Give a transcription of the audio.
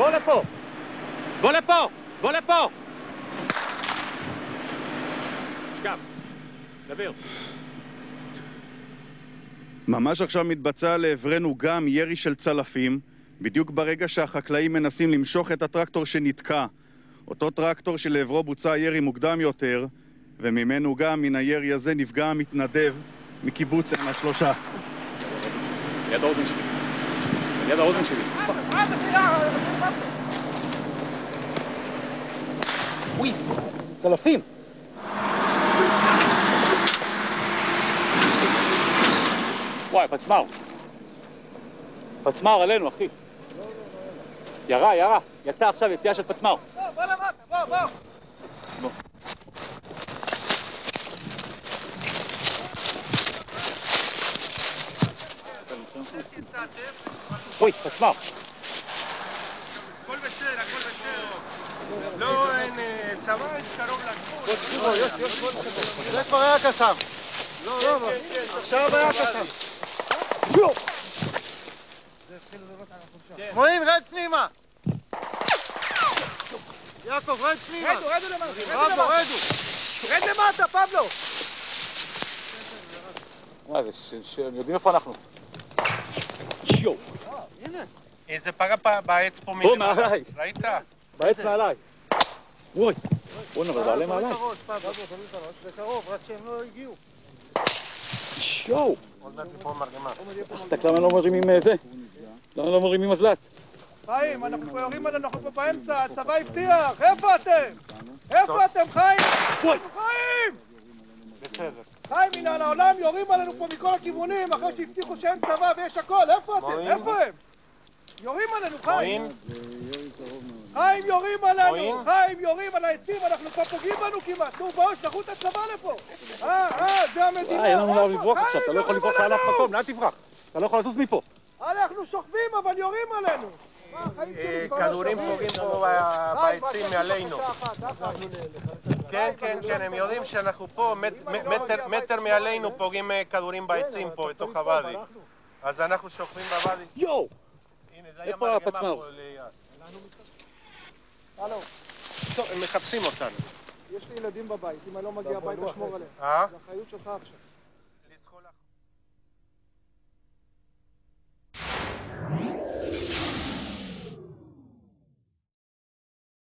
בוא לפה! בוא לפה! בוא לפה! שכב, דבר. ממש עכשיו מתבצע לעברנו גם ירי של צלפים, בדיוק ברגע שהחקלאים מנסים למשוך את הטרקטור שנתקע. אותו טרקטור שלעברו בוצע ירי מוקדם יותר, וממנו גם מן הירי הזה נפגע המתנדב מקיבוץ עין השלושה. ליד האוזן שלי. ליד האוזן שלי. אוי, צלפים! וואי, פצמר. פצמר עלינו, אחי. ירה, ירה. יצא עכשיו יציאה של פצמר. בוא למטה, בוא. בוא. אוי, פצמר. הכל בסדר, הכל בסדר. לא, אין צבא, יש קרוב לגבול. זה כבר היה קסם. לא, עכשיו היה קסם. מועין, רד פנימה! יעקב, רד פנימה! רדו למטה, רד למטה, פבלו! וואי, הם יודעים איפה אנחנו. יואו! זה פגע בעץ פה מלמעלה. פה מעליי. ראית? בעץ מעליי. וואי! בוא'נה, אבל בעלי מעליי. זה קרוב, רק שהם לא הגיעו. יואו! עוד מעט זה פה מרגמה. אתה למה לא מרימים זה? למה לא מרימים מזל"ט? חיים, אנחנו פה יורים עלינו, אנחנו פה באמצע, הצבא הבטיח! איפה אתם? איפה אתם, חיים? חיים! בסדר. חיים, הנה העולם יורים עלינו פה מכל הכיוונים אחרי שהבטיחו שאין צבא ויש הכל, איפה אתם? איפה הם? יורים עלינו, חיים! חיים, יורים עלינו! חיים, יורים על העצים, אנחנו פה פוגעים בנו כמעט! נו, בואו, שלחו את הצבא לפה! זה המדינה! אין לנו לאן לברוח עכשיו, אתה לא יכול לברוח לאף מקום, לאן תברח? אתה לא יכול לזוז מפה. אנחנו שוכבים, אבל יורים עלינו! כדורים פוגעים פה בעצים מעלינו. כן, הם יודעים שאנחנו פה, מטר מעלינו פוגעים כדורים בעצים פה, בתוך הוואדי. אז אנחנו שוכבים בוואדי. יואו! איפה הפצמר? הלו. טוב, הם מחפשים אותנו. יש לי ילדים בבית, אם אני לא מגיע הביתה, שמור עליהם. זה אחריות שלך עכשיו.